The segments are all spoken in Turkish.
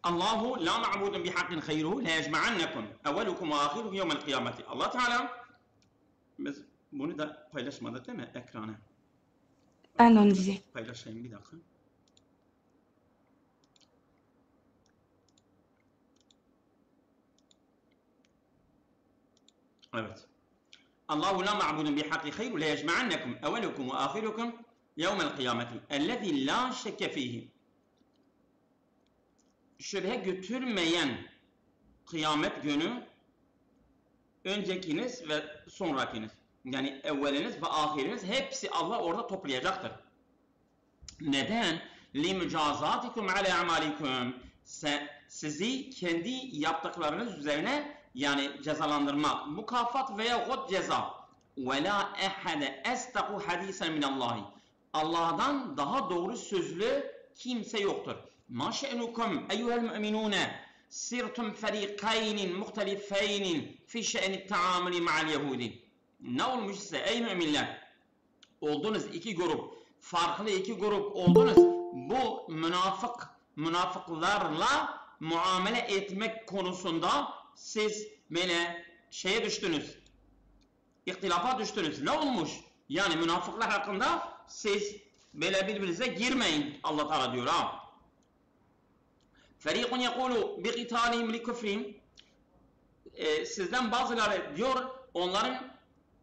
Allahu la ma'budun bihaqqin hayruhu la yecma'annakum evvelukum ve ahirukum yevmel kıyameti. Allah Teala, biz bunu da paylaşmadık değil mi ekrana? Ben de onu diyecektim. Paylaşayım bir dakika. Evet. Allahu la ma'budun bihaqqin hayruhu la yecma'annakum evvelukum ve ahirukum yevmel kıyameti. Ellezî la şekke fihi. Şüphe götürmeyen kıyamet günü öncekiniz ve sonrakiniz, yani evveliniz ve ahiriniz hepsi Allah orada toplayacaktır. Neden? لِمُجَازَاتِكُمْ عَلَى عَمَالِكُمْ Sizi kendi yaptıklarınız üzerine yani cezalandırmak, mukafat veya ceza. وَلَا اَحَدَ اَسْتَقُ حَد۪يسًا مِنَ اللّٰهِ Allah'tan daha doğru sözlü kimse yoktur. مَا شَأْنُكُمْ اَيُّهَا الْمُؤْمِنُونَ sirtum ferikaynin muhtelifeynin fi şe'ni ta'amuli ma'al yehudi. Ne olmuş size ey müminler? Oldunuz iki grup, farklı iki grup oldunuz. Bu münafıklarla muamele etmek konusunda siz böyle şeye düştünüz. İhtilafa düştünüz. Ne olmuş? Yani münafıklar hakkında siz böyle birbirinize girmeyin. Allah Teala diyor ha. Ferikun yekulu bi qitalihim li küfrihim. Sizden bazıları diyor onların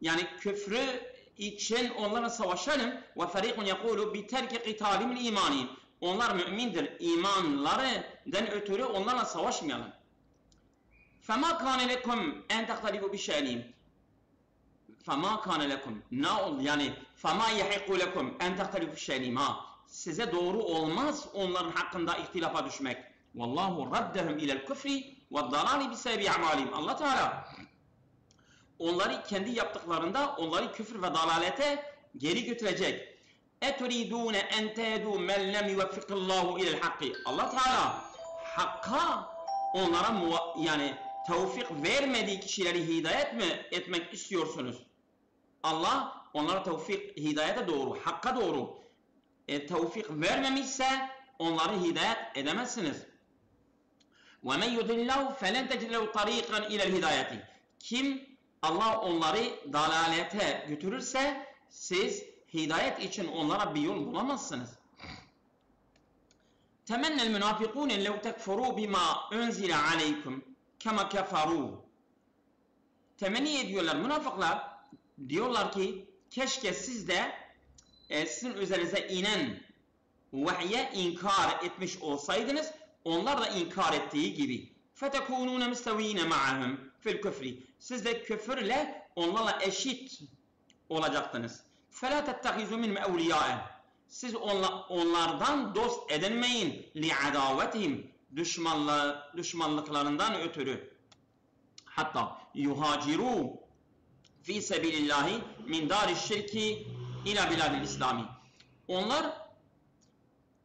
yani küfrü için onlara savaşalım. Ve ferikun yekulu bi terki qitalihim li imanihim. Onlar mümindir. İmanlarından ötürü onlarla savaşmayalım. Fema kâne lekum en tehtalifu bi şe'nihim. Fema kâne lekum. Ne oldu yani? Fema yehikku lekum en tehtalifu bi şe'nihim. Size doğru olmaz onların hakkında ihtilafa düşmek. Vallahu raddehum ilel küfri ve dalali bisebebi amalihim. Allah Teala onları kendi yaptıklarında onları küfür ve dalalete geri götürecek. Eturidune en tehdu men lem yuveffikillahu ilel hakki. Allah Teala hakka onlara yani tevfik vermediği kişileri hidayet mi etmek istiyorsunuz? Allah onlara tevfik hidayete doğru, hakka doğru tevfik vermemişse onları hidayet edemezsiniz. وَمَنْ يُضِلَّهُ فَلَنْ تَجِدْ لَهُ طَر۪يقًا اِلَى الْهِدَايَةِ Kim Allah onları dalalete götürürse siz hidayet için onlara bir yol bulamazsınız. تَمَنَّ الْمُنَافِقُونَ لَوْ تَكْفُرُوا بِمَا اُنْزِلَ عَلَيْكُمْ كَمَا كَفَرُوا Temenni ediyorlar münafıklar, diyorlar ki keşke siz de sizin üzerinize inen vahye inkar etmiş olsaydınız, onlar da inkar ettiği gibi. فَتَكُونُونَ مُسْتَو۪ينَ مَعَهُمْ فِي الْكُفْرِ Siz de küfürle onlarla eşit olacaktınız. فَلَا تَتَّخِذُوا مِنْ مَوْلِيَاءَ Siz onlardan dost edinmeyin. لِعَدَاوَتِهِمْ Düşmanlıklarından ötürü. Hatta yuhaciru fi sebilillahi min darişşirki ila biladil İslami. Onlar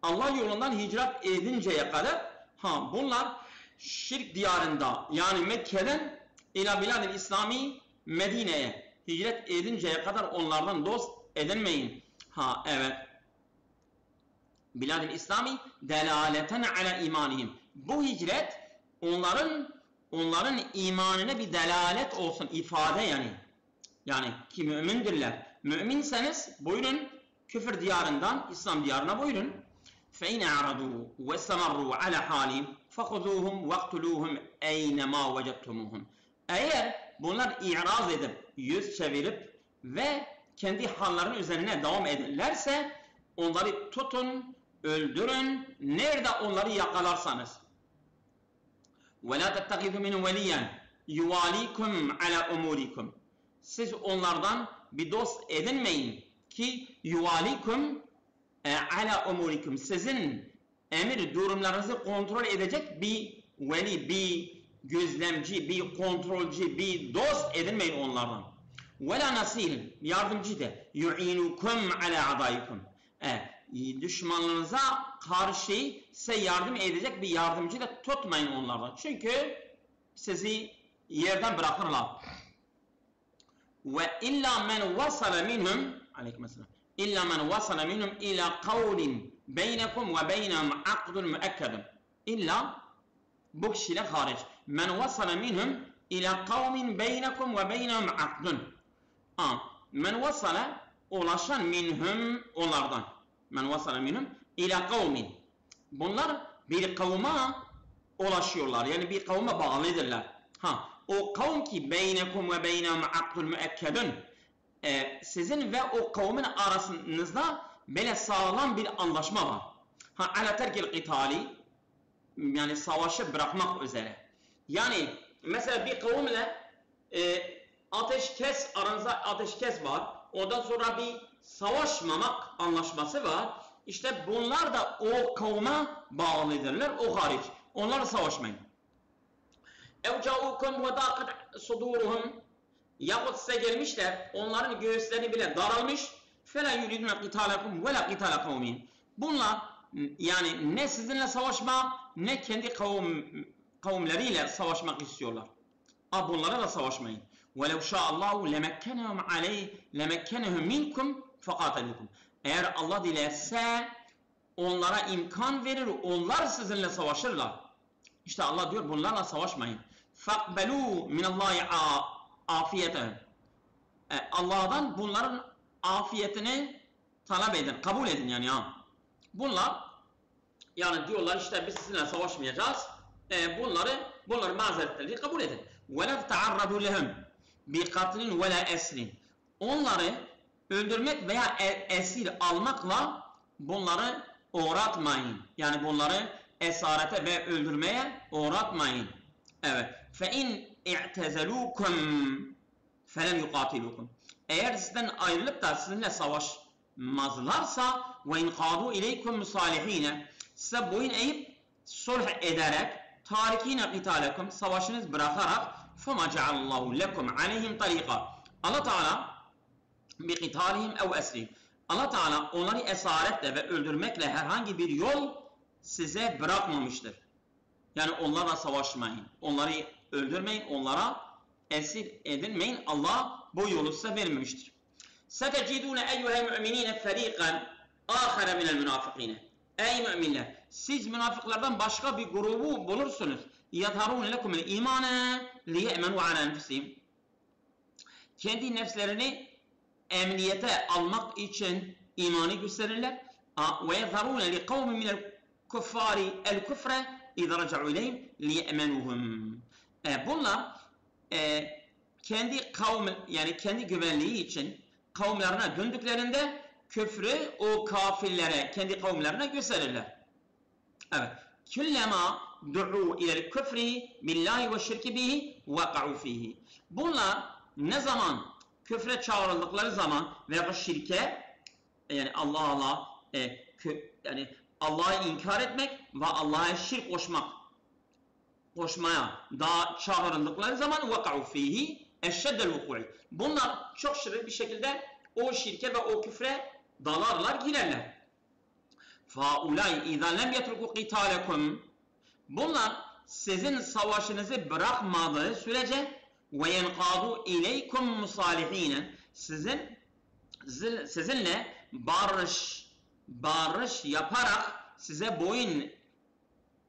Allah yolundan hicret edinceye kadar bunlar şirk diyarında yani Mekke'den ila biladil İslami Medine'ye hicret edinceye kadar onlardan dost edinmeyin. Evet. Biladil İslami delaleten ala imanihim. Bu hicret onların imanına bir delalet olsun, ifade yani. Yani ki mümindirler. Müminseniz buyurun küfür diyarından İslam diyarına buyurun. فَاِنْ اَعْرَضُوا وَاسْتَمَرُّوا عَلَى حَالِهِمْ فَخُذُوهُمْ وَاقْتُلُوهُمْ اَيْنَمَا وَجَدْتُمُوهُمْ Eğer bunlar i'raz edip, yüz çevirip ve kendi hallerinin üzerine devam ederlerse onları tutun, öldürün, nerede onları yakalarsanız. وَلَا تَتَّخِذُوا مِنْهُ وَلِيًّا يُوَالِيكُمْ عَلَى اُمُورِكُمْ Siz onlardan bir dost edinmeyin ki yuvalikum ala umurikum sizin emir durumlarınızı kontrol edecek bir veli, bir gözlemci, bir kontrolcü, bir dost edinmeyin onlardan. Ve la nasil yardımcı da yu'inukum ala adaykum düşmanlarınıza karşı size yardım edecek bir yardımcı da tutmayın onlardan. Çünkü sizi yerden bırakırlar. Ve illa men vasala minhum aleykümselam illa men vasala minhum ila kavlin beynekum ve beynehum akdun müekkedun illa Bu kişiler hariç. Men vasala minhum ila kavmin beynekum ve beynehum akdun. Men vasala ulaşan minhum onlardan. Men vasala minhum ila kavmin. Bunlar bir kavme ulaşıyorlar. Yani bir kavme bağlıdırlar. O kavm ki beynekum ve beynehum akdun müekkedun. Sizin ve o kavmin arasınızda böyle sağlam bir anlaşma var. Ala terkil qitali, yani savaşı bırakmak üzere. Yani mesela bir kavimle ateşkes, aranızda ateşkes var. Ondan sonra bir savaşmamak anlaşması var. İşte bunlar da o kavme bağlıdırlar, o hariç. Onlarla savaşmayın. Evcaukum ve daqat suduruhum, yahut size gelmişler, onların göğüsleri bile daralmış. فَلَا يُرِدُونَ قِتَالَكُمْ وَلَا قِتَالَ قَوْمِينَ. Bunlar yani ne sizinle savaşmak, ne kendi kavimleriyle savaşmak istiyorlar. Bunlara da savaşmayın. وَلَوْ شَاءَ اللّٰهُ لَمَكَّنَهُمْ مِنْكُمْ فَقَاتَلُكُمْ. Eğer Allah dilerse onlara imkan verir, onlar sizinle savaşırlar. İşte Allah diyor bunlarla savaşmayın. فَقْبَلُوا مِنَ اللّٰهِ afiyete. Allah'tan bunların afiyetini talep edin, kabul edin yani Bunlar yani diyorlar işte biz sizinle savaşmayacağız. Bunları mazeretleri kabul edin. وَلَا تَعَرَّضُوا لَهُمْ بِقَتْلٍ وَلَا اَسْرٍ. Onları öldürmek veya esir almakla bunları uğratmayın. Yani bunları esarete ve öldürmeye uğratmayın. Evet. فَاِنْ اِعْتَزَلُوكُمْ فَلَمْ يُقَاتِلُوكُمْ. Eğer sizden ayrılıp da sizinle savaşmazlarsa وَاِنْ قَادُوا اِلَيْكُمْ مُصَالِح۪ينَ, size boyun eğip sulh ederek تَارِك۪ينَ قِتَالَكُمْ, savaşınız bırakarak فَمَا جَعَلَ اللّٰهُ لَكُمْ عَلَيْهِمْ طَر۪يقًا. Allah Teala بِقِتَالِهِمْ اَوْ اَسْرِهِمْ, Allah Teala onları esaretle ve öldürmekle herhangi bir yol size bırakmamıştır. Yani onlarla savaşmayın, onları öldürmeyin, onlara esir edinmeyin. Allah bu yolu size vermemiştir. سَتَجِدُونَ اَيُّهَا الْمُؤْمِنِينَ فَر۪يقًا آخَرَ مِنَ الْمُنَافِقِينَ. Ey müminler! Siz münafıklardan başka bir grubu bulursunuz. يَظْهَرُونَ لَكُمُ الْا۪يمَانَ لِيَأْمَنُوا عَلَى نَفْسِهِمْ. Kendi nefslerini emniyete almak için imanı gösterirler. وَيَظْهَرُونَ لِقَوْمٍ مِنَ الْكُفَّارِ الْكُفْرَ اِذَا رَجَعُوا اِلَيْهِمْ لِيَأْمَنُوهُمْ. Bunlar kendi kavmi, yani kendi güvenliği için kavimlerine döndüklerinde küfrü o kafirlere, kendi kavimlerine gösterirler. Evet. Kullama du'u ila'l küfri billahi ve şirki bihi vaqa'u fihi. Bunlar ne zaman küfre çağrıldıkları zaman veya şirke, yani yani Allah'ı inkar etmek ve Allah'a şirk koşmaya da çağrıldıkları zaman vaka'u fihi eşeddel vuku'i. Bunlar çok şirin bir şekilde o şirke ve o küfre dalarlar, girerler. فَاُولَٰي اِذَا لَمْ يَتْرُكُوا قِتَالَكُمْ. Bunlar sizin savaşınızı bırakmadığı sürece وَيَنْقَادُوا اِلَيْكُمْ مُصَالِح۪ينَ. Sizinle barış yaparak size boyun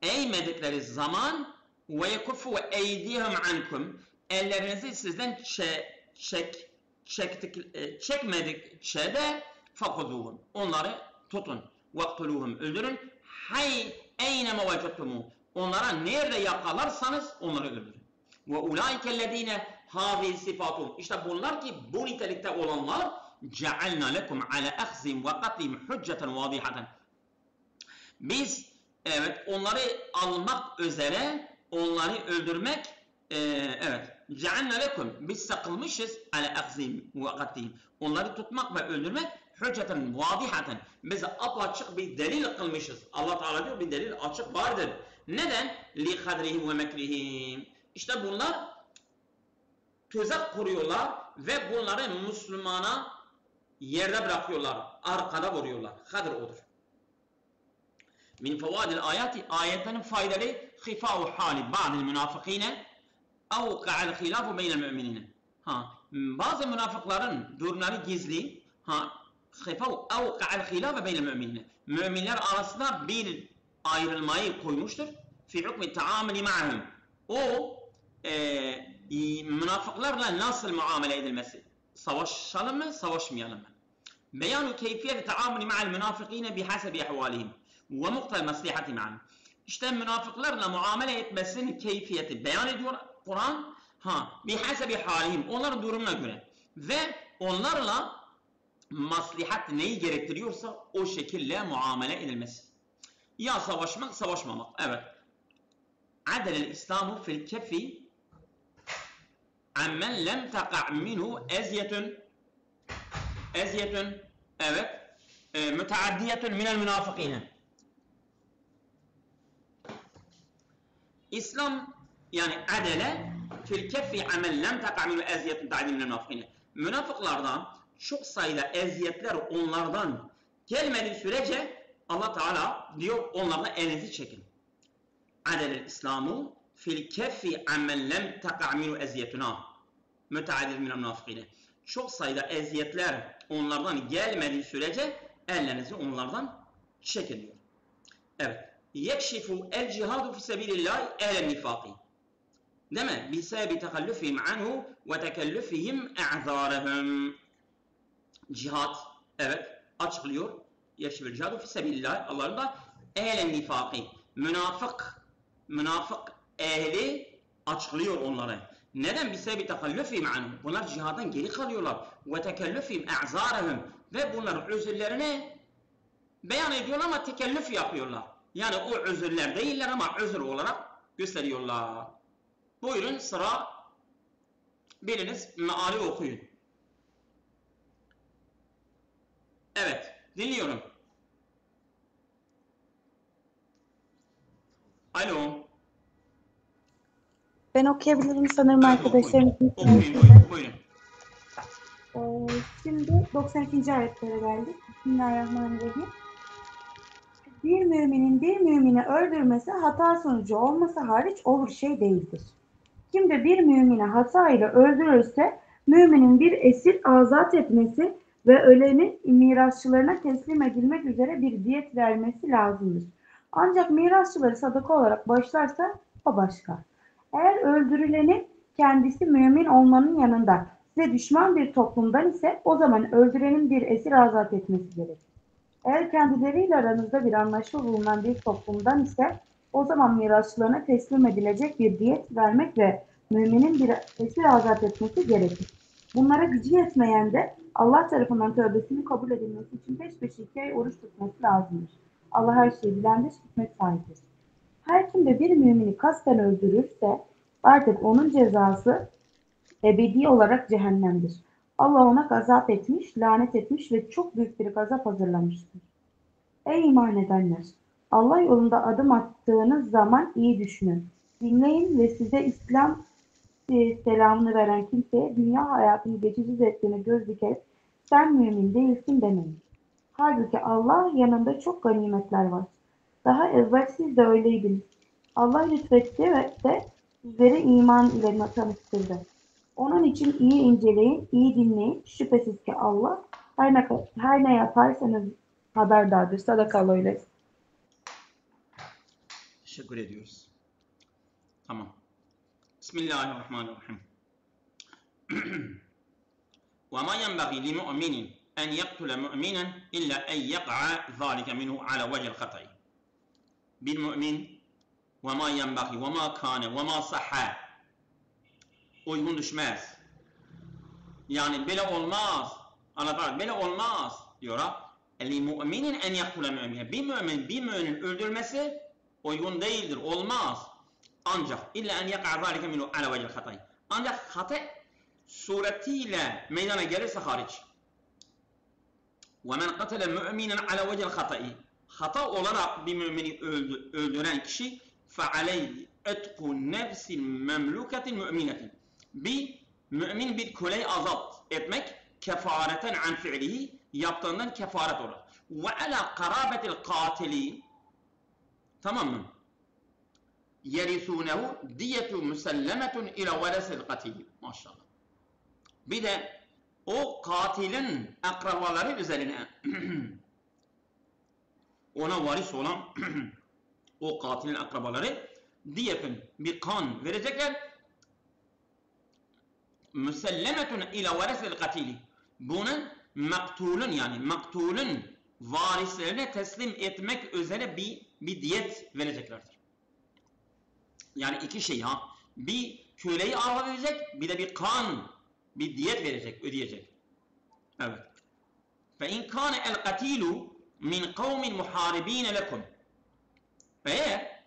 eğmedikleri zaman وَيَكُفُّوا اَيْدِيهُمْ عَنْكُمْ. Ellerinizi sizden çekmedikçe de فَقُذُوهُمْ. Onları tutun. وَقْتُلُوهُمْ. Öldürün. اَيْنَمَ وَجَدْتُمُوا. Onlara nerede yakalarsanız onları öldürün. وَاُولَٰئِكَ الَّذ۪ينَ هَذِهِ صِفَاتُهُمْ. İşte bunlar ki bu nitelikte olanlar جَعَلْنَا لَكُمْ عَلَى أَخْزِمْ وَقَتْلِمْ حُجَّةً وَاضِحَةً. Biz onları almak üzere onları öldürmek, جَعَلْنَا لَكُمْ, biz sakılmışız عَلَى أَخْزِمْ وَقَتْلِمْ. Onları tutmak ve öldürmek hücceten vadihaten, biz apaçık bir delil kılmışız. Allah Teala diyor bir delil açık vardır. Neden? لِخَدْرِهِمْ وَمَكْرِهِمْ. İşte bunlar tuzak kuruyorlar ve bunları Müslümana yerde bırakıyorlar, arkada vuruyorlar. Kadr odur. Min fevadil ayati, ayetlerin faydaları khifa'u hali ba'dil münafıkine evka'al khilafu beynel müminine. Bazı münafıkların durumları gizli. Khifa'u evka'al khilafu beynel müminine. Müminler arasında bir ayrılmayı koymuştur. fi hukmi taamuli ma'hum. O münafıklarla nasıl muamele edilmesi? Savaşalım mı, savaşmayalım mı? Beyanu keyfiyeti taamuli ma'al münafıkine bihasebi ehvalihim ve muqtal maslihati ma'hum. İşte münafıklarla muamele etmesinin keyfiyeti beyan ediyor Kur'an. Bihasebi halihim, onların durumuna göre. Ve onlarla maslahat neyi gerektiriyorsa o şekilde muamele edilmesi. Ya savaşmak, savaşmamak. Evet. Adelel İslamu fil kefi ammen lem taqa' minhu eziyetun evet müteaddiyetun minel münafıkine. İslam yani adele fil kefi ammen lem taqa' minhu eziyetun ta'dim minel münafıkine. Münafıklardan çok sayıda eziyetler onlardan gelmediği sürece Allah Teala diyor onlarla elinizi çekin. Adelel İslamu fil kefi ammen lem taqa' minhu eziyetuna müteaddid minel münafıkine. Çok sayıda eziyetler onlardan gelmediği sürece ellerinizi onlardan çekin diyor. Evet. Yekşifu el cihadu fi sebilillah ehl nifaki. Değil mi? Bisebebi tekallüfihim anhu ve tekellüfihim a'zarehum. Cihad, evet, açıklıyor. Yekşiful cihadu fi sebilillah. Allah'ın da ehl nifaki. Münafık ehli açıklıyor onları. Neden? Bisebebi tekellüfihim anhu. Bunlar cihaddan geri kalıyorlar. Ve tekellüfihim a'zarehum. Ve bunlar özürlerini beyan ediyorlar ama tekellüf yapıyorlar. Yani o özürler değiller ama özür olarak gösteriyorlar. Buyurun sıra biriniz meali okuyun. Evet, dinliyorum. Alo. Ben okuyabilirim sanırım arkadaşlarım. Buyurun. Şimdi 92. ayetlere geldik. Bismillahirrahmanirrahim. Bir müminin bir mümini öldürmesi hata sonucu olması hariç olur şey değildir. Kim de bir mümini hata ile öldürürse müminin bir esir azat etmesi ve ölenin mirasçılarına teslim edilmek üzere bir diyet vermesi lazımdır. Ancak mirasçıları sadaka olarak bağışlarsa o başka. Eğer öldürülenin kendisi mümin olmanın yanında size düşman bir toplumdan ise o zaman öldürenin bir esir azat etmesi gerekir. Eğer kendileriyle aranızda bir anlaşma bulunan bir toplumdan ise o zaman mirasçılarına teslim edilecek bir diyet vermek ve müminin bir esir azat etmesi gerekir. Bunlara gücü yetmeyen de Allah tarafından tövbesinin kabul edilmesi için peş peşe 2 ay oruç tutması lazımdır. Allah her şeyi bilendir, hikmet sahibidir. Her kim de bir mümini kasten öldürürse artık onun cezası ebedi olarak cehennemdir. Allah ona gazap etmiş, lanet etmiş ve çok büyük bir gazap hazırlamıştır. Ey iman edenler! Allah yolunda adım attığınız zaman iyi düşünün. Dinleyin ve size İslam selamını veren kimseye dünya hayatını geçici zevklerine göz dikerek sen mümin değilsin demeyin. Halbuki Allah yanında çok ganimetler var. Daha evvel siz de öyleydiniz. Allah lütfetti ve de sizleri iman ile tanıştırdı. Onun için iyi inceleyin, iyi dinleyin. Şüphesiz ki Allah her ne yaparsanız haberdardır. Sadakallahu öyle. Teşekkür ediyoruz. Tamam. Bismillahirrahmanirrahim. وَمَا يَنْبَغِي لِمُؤْمِنٍ أَنْ يَقْتُلَ مُؤْمِنًا إِلَّا أَنْ يَقْعَ ذَٰلِكَ مِنْهُ عَلَى وَجْهِ الْخَطَأِ. Bir mümin وَمَا يَنْبَغِي وَمَا كَانَ وَمَا صَحَّ uygun düşmez. Yani böyle olmaz. Anladın? Böyle olmaz diyor ha. لِمُؤْمِنٍ أَنْ يَقْتُلَ مُؤْمِنًا. Bir müminin öldürmesi uygun değildir. Olmaz. Ancak illa en yaka'a zalike minhu ala vecihil hatay. Ancak hata suretiyle meydana gelirse hariç. Ve men qatala mu'minen ala vecihil hatay. Hata olarak bir mümini öldüren kişi fe aleyhi etku nefsin memluketin müminetin. Bir mümin bir köleyi azat etmek kefareten an fi'lihi yaptığından kefaret olur. Ve ala karabetil katili, tamam mı? يَرِثُونَهُ دِيَةُ مُسَلَّمَةٌ اِلَى وَلَسِ الْقَتِيلِ. Maşallah. Bir de o katilin akrabaları üzerine ona varis olan o katilin akrabaları diyetun, bir kan verecekler. Müsellemetun ila varesil katili. Bunun maktulun, yani maktulun varislerine teslim etmek üzere bir diyet vereceklerdir. Yani iki şey ha. Bir köleyi azat edecek, bir de bir kan, bir diyet verecek, ödeyecek. Evet. فَاِنْ كَانَ الْقَتِيلُ مِنْ قَوْمٍ مُحَارِب۪ينَ لَكُمْ. Eğer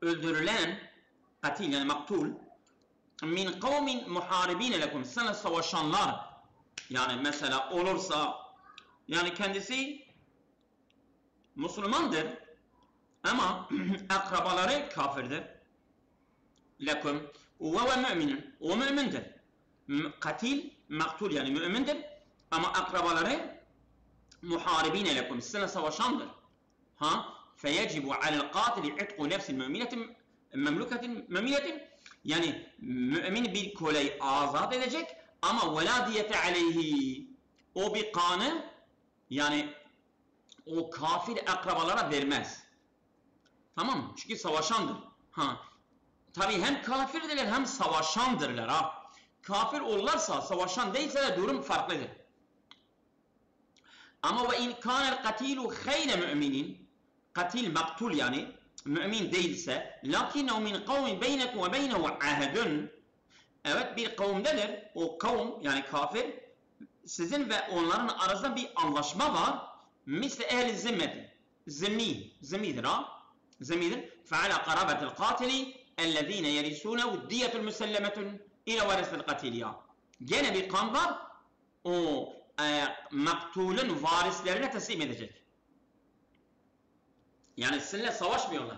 öldürülen katil, yani maktul, min kavmin muharibine lekum, sana savaşanlar, yani mesela olursa, yani kendisi Müslümandır ama akrabaları kafirdir, lekum ve mü'minin, o mü'mindir. Katil, maktul, yani mü'mindir ama akrabaları muharibine lekum, sana savaşandır. Ha? Feyecibu alel katili itqu nefsil müminetin memluketin müminetin, yani mümin bir köleyi azat edecek ama vela diyete aleyhi, o bir kanı, yani o kafir akrabalara vermez. Tamam mı? Çünkü savaşandır. Ha. Tabi hem kafirdirler hem savaşandırlar. Ha. Kafir olurlarsa, savaşan değilse de durum farklıdır. Ama ve in kanel katilu hayre müminin, katil maktul, yani mümin değilse, lakinnehu min kavmin beynekum ve beynehu ahedun, evet bir kavimdedir, o kavim yani kafir, sizin ve onların arasında bir anlaşma var, misli ehli zimmeti, zimmidir ha, zimmidir, feala karabetil katili ellezine yerisûnehu diyetul müsellemetun ila varesil katiliya. Gene bir kan var, o maktulun varislerine teslim edecek. Yani sizinle savaşmıyorlar.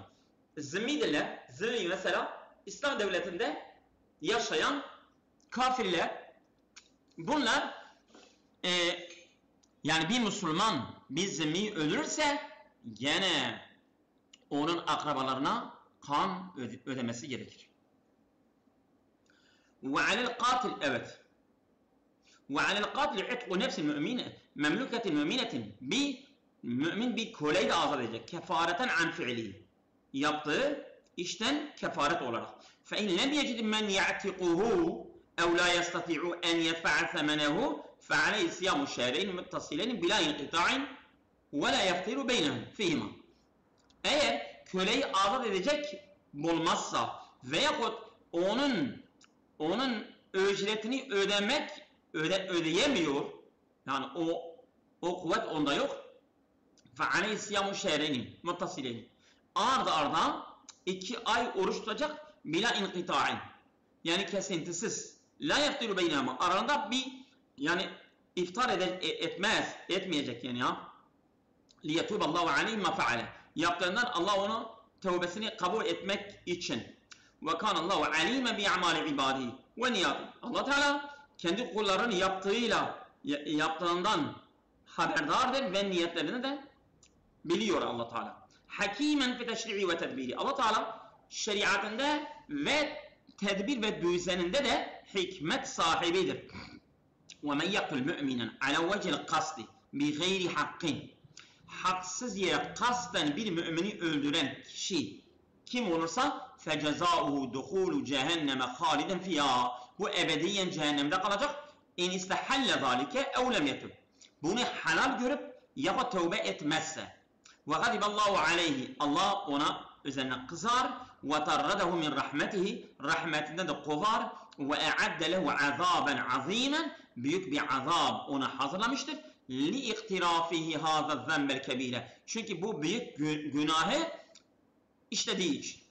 Zimmidirler. Zimmi mesela İslam devletinde yaşayan kafirler. Bunlar yani bir Müslüman bir zimmi öldürürse gene onun akrabalarına kan ödemesi gerekir. Ve alel katil, evet. Ve alel katil itqu nefsil mümine memluketin müminetin, bir mümin bir köleyi de azat edecek. Kefareten an fiili. Yaptığı işten kefaret olarak. فَاِنْ لَمْ يَجِدْ مَنْ يَعْتِقُهُ اَوْ لَا يَسْتَطِعُ اَنْ يَدْفَعَ ثَمَنَهُ فَعَلَيْهِ صِيَامُ شَهْرَيْنِ مُتَّصِلَيْنِ بِلَا اِنْقِطَاعٍ وَلَا يَفْتِرُ بَيْنَهُمْ فِيهِمَا. Eğer köleyi azat edecek bulmazsa veyahut onun ücretini ödeyemiyor, yani o kuvvet onda yok, فَعَلَيْهِ صِيَامُ شَهْرَيْنِ مُتَّصِلَيْنِ, arda 2 ay oruç tutacak, bila inkita'in, yani kesintisiz, la yeftiru beynehuma, aralarında bir, yani iftar etmeyecek yani ya, liyetuballahu aleyhi ma feale, yaptığından Allah onu tövbesini kabul etmek için. Ve kanallahu alime bi amali ibadihi ve niyati, Allah Teala kendi kullarının yaptığından haberdardır ve niyetlerini de biliyor Allah Teala. Hakimen fi teşri'i ve tedbiri, Allah Teala şeriatında ve tedbir ve düzeninde de hikmet sahibidir. Ve men yakul mu'minen ala vecihil kasti bi gayri hakkin, haksız yere kasten bir mümini öldüren kişi kim olursa fecezâuhu duhulu cehenneme haliden fiyâ, bu ebediyen cehennemde kalacak. İn istehalle zâlike ev lem yetub, bunu halal görüp ya tövbe etmezse. Ve gadiballahu aleyhi, Allah ona üzerine kızar. Ve tarradahu min rahmetihi, rahmetinden de kovar. Ve e'adde lehu azaben azimen, büyük bir azab ona hazırlamıştır. Li iktirafihi hâzâ zembel kebîre, çünkü bu büyük günahı işlediği için.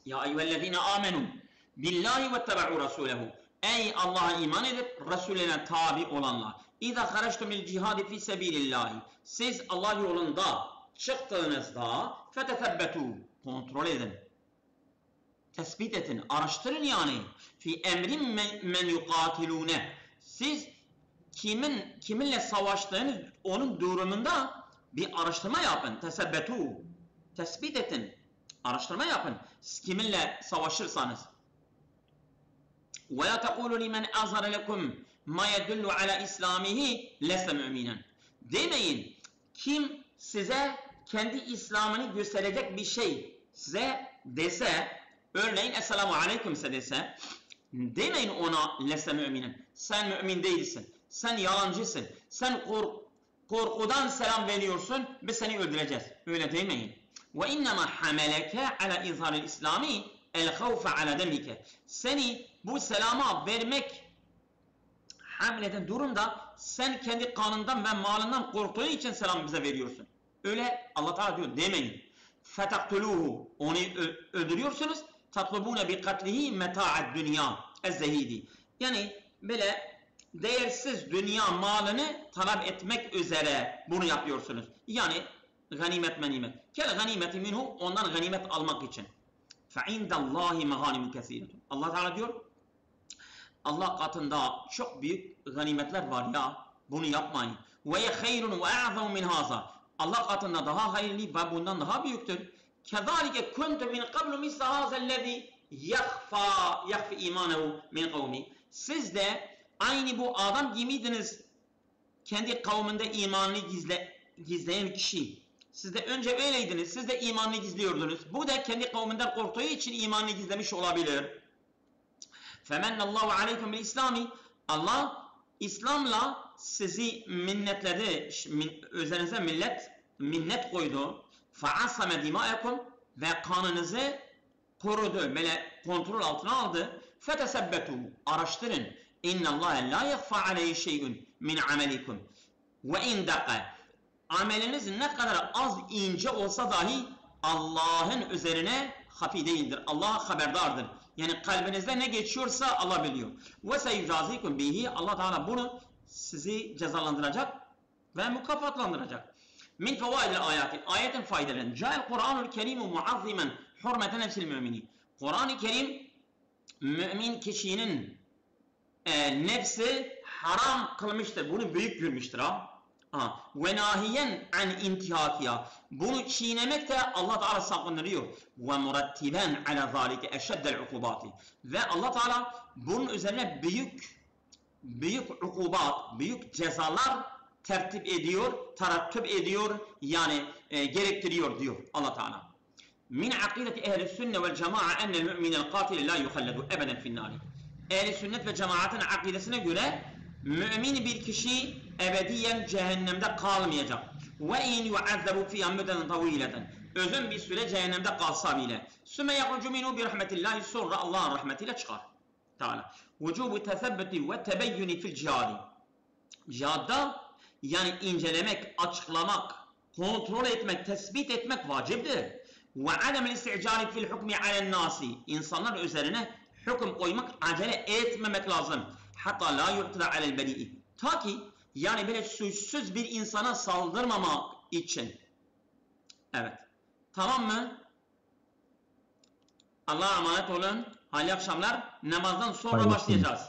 Ya eyyühellezine amenu billahi ve tebe'u rasulehu, ey Allah'a iman edip Resulüne tabi olanlar. İza haraçtum il cihadi fi sebilillahi, siz Allah yolunda çıktığınızda fetefebbetu, kontrol edin, tespit edin, araştırın yani. Fi emrin men yukatilune, siz kiminle savaştığınız onun durumunda bir araştırma yapın. Tesebbetu, tespit edin, araştırma yapın. Siz kiminle savaşırsanız. وَلَا تَقُولُوا لِمَنْ أَظْهَرَ لَكُمْ مَا يَدُلُّ عَلَى إِسْلَامِهِ لَسَ مُؤْمِنًا. Demeyin, kim size kendi İslam'ını gösterecek bir şey size dese, örneğin Esselamu Aleykümse dese, demeyin ona lese müminin. Sen mümin değilsin. Sen yalancısın. Sen korkudan selam veriyorsun. Biz seni öldüreceğiz. Öyle demeyin. Ve innema hameleke ala izharil İslami el havfe ala demike. Seni bu selama vermek hamleden durumda sen kendi kanından ve malından korktuğun için selam bize veriyorsun. Öyle Allah Teala diyor demeyin. Fetaktuluhu. Onu öldürüyorsunuz. Tatlubune bi katlihi meta'ad dünya ezzehidi. Yani böyle değersiz dünya malını talep etmek üzere bunu yapıyorsunuz. Yani ganimet menimet. Kel ganimeti minhu, ondan ganimet almak için. Fe indallahi meganimu kesiretun. Allah Teala diyor, Allah katında çok büyük ganimetler var ya, bunu yapmayın. Ve ye hayrun ve a'zamu min haza. Allah katında daha hayırlı ve bundan daha büyüktür. Kezalike kuntu min qablu misla hazellezi yakhfi imanehu min kavmi. Siz de aynı bu adam gibiydiiniz. Kendi kavminde imanını gizleyen kişi. Siz de önce öyleydiniz. Siz de imanını gizliyordunuz. Bu da kendi kavminden korktuğu için imanını gizlemiş olabilir. Femennallahu aleykum bil İslami. Allah İslam'la sizi minnetledi. Üzerinize minnet koydu. Fa'asame dima'ekum ve kanınızı korudu. Böyle kontrol altına aldı. Fetesebbetu. Araştırın. İnnallâhe la yekfâ aleyhi şey'un min amelikum. Ve indaka. Ameliniz ne kadar az ince olsa dahi Allah'ın üzerine hafi değildir. Allah haberdardır. Yani kalbinizde ne geçiyorsa Allah biliyor. Ve seyucazikum bihi. Allah Teala bunu sizi cezalandıracak ve mükafatlandıracak. Min fevaidil ayati. Ayetin faydaları. Ca'el Kur'anul Kerimu muazzimen hurmeten nefsil mümini. Kur'an-ı Kerim mümin kişinin nefsi haram kılmıştır. Bunu büyük görmüştür ha. Ve nahiyen an intihakiya. Bunu çiğnemek de Allah Teala sakındırıyor. Ve murattiben ala zalike eşeddel ukubati. Ve Allah Teala bunun üzerine büyük ukubat, büyük cezalar tertip ediyor, tarattüp ediyor, yani gerektiriyor diyor Allah Teala. Min akideti ehli sünne vel cema'a enel müminel katil la yuhalledu ebeden finnari. Ehli sünnet ve cemaatin akidesine göre mümin bir kişi ebediyen cehennemde kalmayacak. Ve in yu'azzabu fiha müddeten tavileten. Uzun bir süre cehennemde kalsa bile. Sümme yahrucu minhu bi rahmetillahi, sonra Allah'ın rahmetiyle çıkar. Teala. Vücubu tesebbüti ve tebeyyuni fil cihadi. Cihadda yani incelemek, açıklamak, kontrol etmek, tespit etmek vaciptir. Ve ademel isti'cali fil hukmi alen nasi. İnsanlar üzerine hüküm koymak, acele etmemek lazım. Hatta la yu'tida alel bedi'i. Ta ki yani böyle suçsuz bir insana saldırmamak için. Evet. Tamam mı? Allah'a emanet olun. Hayırlı akşamlar. Namazdan sonra başlayacağız.